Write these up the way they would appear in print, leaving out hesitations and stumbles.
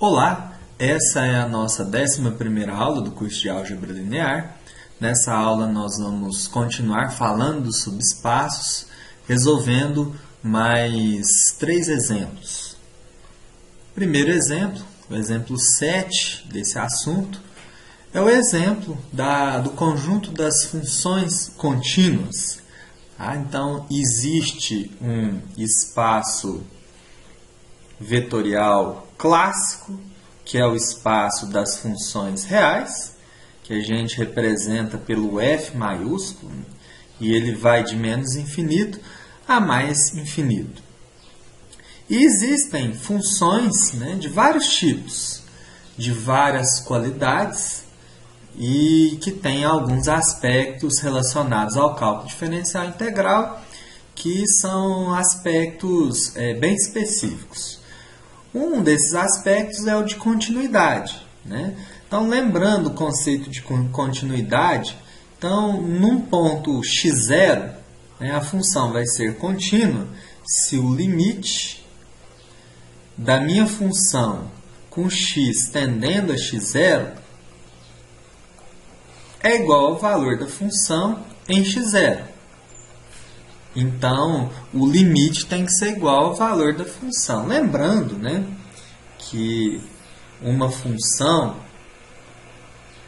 Olá, essa é a nossa 11ª aula do curso de Álgebra Linear. Nessa aula nós vamos continuar falando dos subespaços, resolvendo mais 3 exemplos. Primeiro exemplo, o exemplo 7 desse assunto, é o exemplo do conjunto das funções contínuas. Então, existe um espaço vetorial clássico, que é o espaço das funções reais, que a gente representa pelo F maiúsculo, e ele vai de menos infinito a mais infinito. E existem funções, de vários tipos, de várias qualidades, e que têm alguns aspectos relacionados ao cálculo diferencial integral, que são aspectos bem específicos. Um desses aspectos é o de continuidade. Então, lembrando o conceito de continuidade, então, num ponto x0, a função vai ser contínua se o limite da minha função com x tendendo a x0 é igual ao valor da função em x0. Então, o limite tem que ser igual ao valor da função. Lembrando, que uma função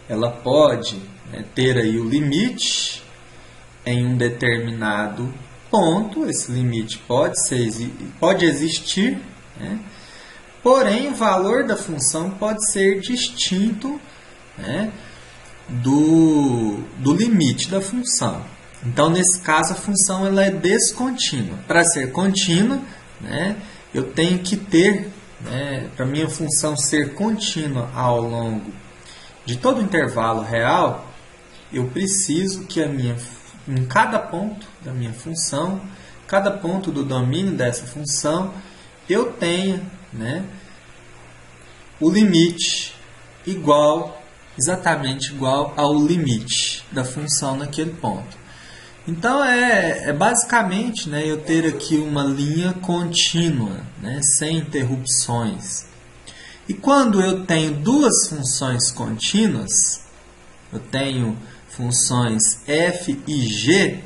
ela pode ter aí o limite em um determinado ponto. Esse limite pode existir, porém o valor da função pode ser distinto do limite da função. Então, nesse caso, a função ela é descontínua. Para ser contínua, eu tenho que ter, para a minha função ser contínua ao longo de todo o intervalo real, eu preciso que em cada ponto da minha função, cada ponto do domínio dessa função, eu tenha o limite exatamente igual ao limite da função naquele ponto. Então, basicamente eu ter aqui uma linha contínua, sem interrupções. E quando eu tenho duas funções contínuas, eu tenho funções f e g,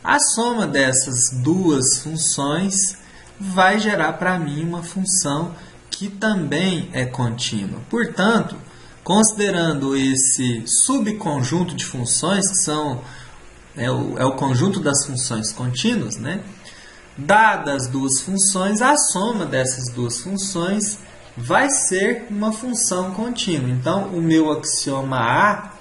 a soma dessas duas funções vai gerar para mim uma função que também é contínua. Portanto, considerando esse subconjunto de funções, que são é o conjunto das funções contínuas, dadas as duas funções, a soma dessas duas funções vai ser uma função contínua. Então, o meu axioma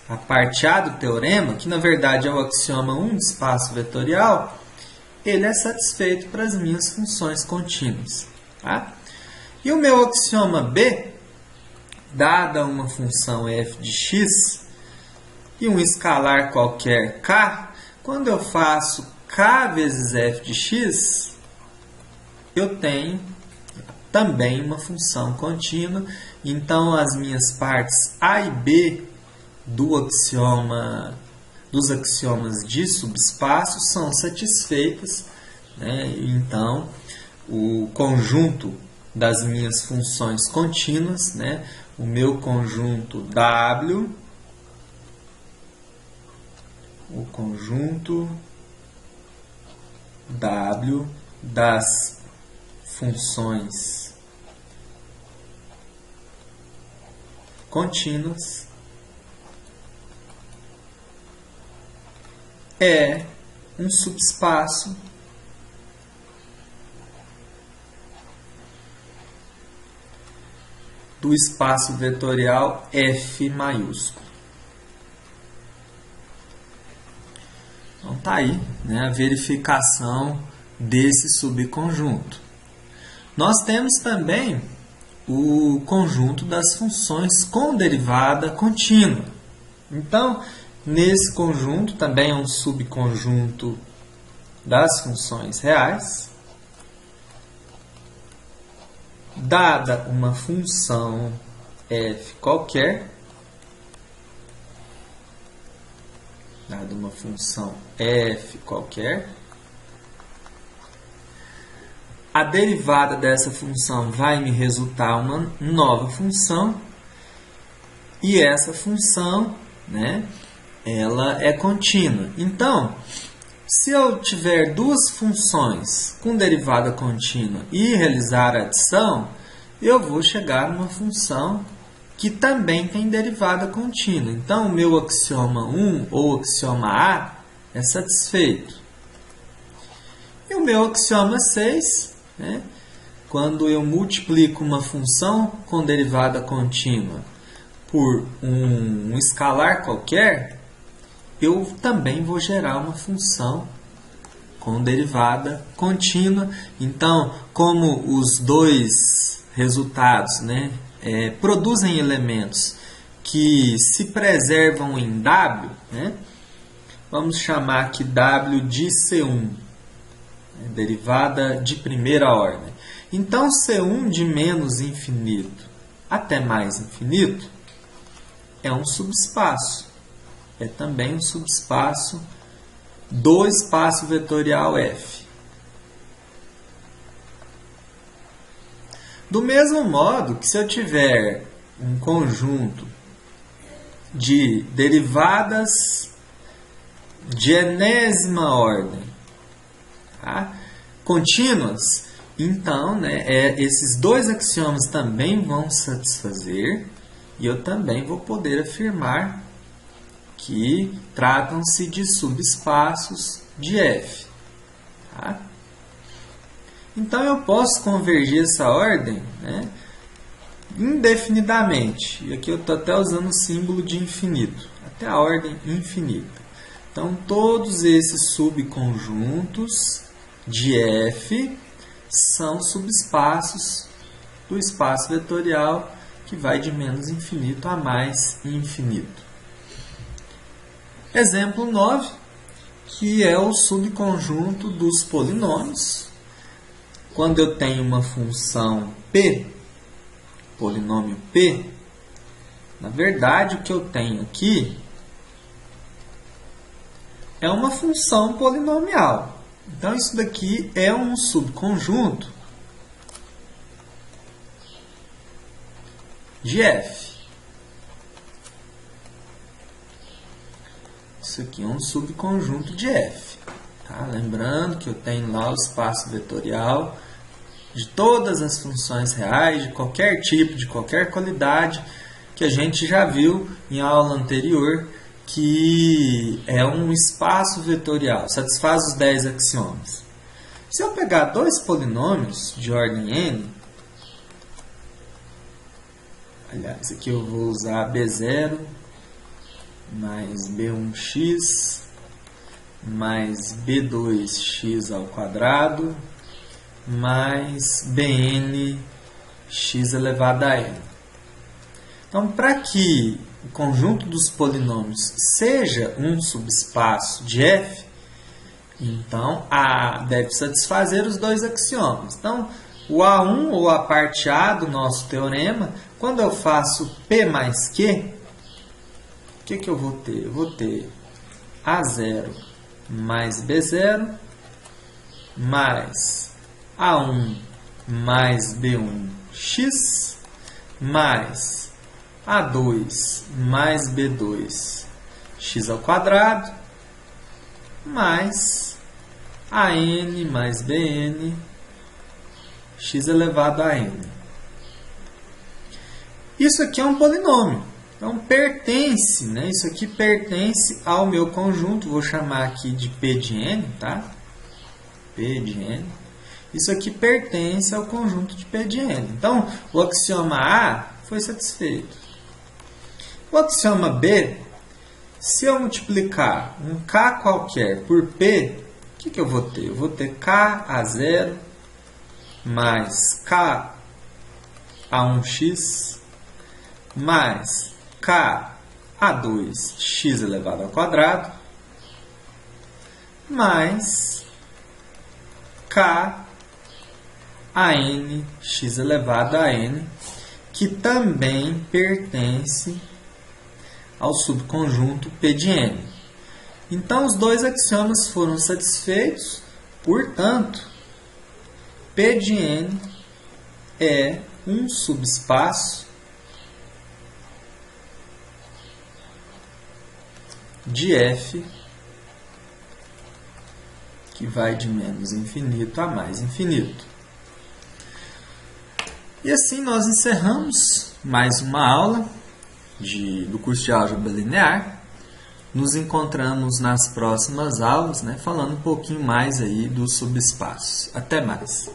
a parte A do teorema, que na verdade é o axioma 1 do espaço vetorial, ele é satisfeito para as minhas funções contínuas. E o meu axioma B, dada uma função f de x, e um escalar qualquer k, quando eu faço k vezes f de x, eu tenho também uma função contínua. Então, as minhas partes A e B dos axiomas de subespaço são satisfeitas. Então, o conjunto das minhas funções contínuas, o meu conjunto W, o conjunto W das funções contínuas é um subespaço do espaço vetorial F maiúsculo. Então, está aí a verificação desse subconjunto. Nós temos também o conjunto das funções com derivada contínua. Então, nesse conjunto também é um subconjunto das funções reais. Dada uma função f qualquer, dada uma função f qualquer, a derivada dessa função vai me resultar uma nova função, e essa função, né, ela é contínua. Então, se eu tiver duas funções com derivada contínua e realizar a adição, eu vou chegar numa função que também tem derivada contínua. Então, o meu axioma 1 ou axioma A é satisfeito. E o meu axioma 6, né, quando eu multiplico uma função com derivada contínua por um escalar qualquer, eu também vou gerar uma função com derivada contínua. Então, como os dois resultados, né, produzem elementos que se preservam em W, né, vamos chamar aqui W de C1, derivada de primeira ordem. Então, C1 de menos infinito até mais infinito é um subespaço. É também um subespaço do espaço vetorial F. Do mesmo modo que se eu tiver um conjunto de derivadas de enésima ordem, tá, contínuas, então, né, esses dois axiomas também vão satisfazer, e eu também vou poder afirmar que tratam-se de subespaços de F. Tá? Então, eu posso convergir essa ordem, né, indefinidamente. E aqui eu estou até usando o símbolo de infinito, até a ordem infinita. Então, todos esses subconjuntos de F são subespaços do espaço vetorial que vai de menos infinito a mais infinito. Exemplo 9, que é o subconjunto dos polinômios. Quando eu tenho uma função P, polinômio P, na verdade o que eu tenho aqui é uma função polinomial. Então, isso daqui é um subconjunto de F. Isso aqui é um subconjunto de F. Tá? Lembrando que eu tenho lá o espaço vetorial de todas as funções reais, de qualquer tipo, de qualquer qualidade, que a gente já viu em aula anterior, que é um espaço vetorial, satisfaz os 10 axiomas. Se eu pegar dois polinômios de ordem n, aliás, aqui eu vou usar B0 mais B1x mais B2x ao quadrado mais Bn x elevado a n. Então, para que o conjunto dos polinômios seja um subespaço de F, então A deve satisfazer os dois axiomas. Então, o A1 ou a parte A do nosso teorema, quando eu faço P mais Q, o que eu vou ter? Eu vou ter A0 mais B0 mais A1 mais B1x mais A2 mais B2 x ao quadrado mais AN mais BN x elevado a n. Isso aqui é um polinômio. Então, pertence, né? Isso aqui pertence ao meu conjunto. Vou chamar aqui de P de n, tá? P de n. Isso aqui pertence ao conjunto de P de n. Então, o axioma A foi satisfeito. O axioma B, se eu multiplicar um K qualquer por P, o que eu vou ter? Eu vou ter K A0 mais K A1x mais K A2x elevado ao quadrado mais K AN x elevado a n, que também pertence ao subconjunto P de n. Então, os dois axiomas foram satisfeitos, portanto, P de N é um subespaço de F que vai de menos infinito a mais infinito. E assim nós encerramos mais uma aula do curso de Álgebra Linear. Nos encontramos nas próximas aulas, falando um pouquinho mais aí dos subespaços. Até mais!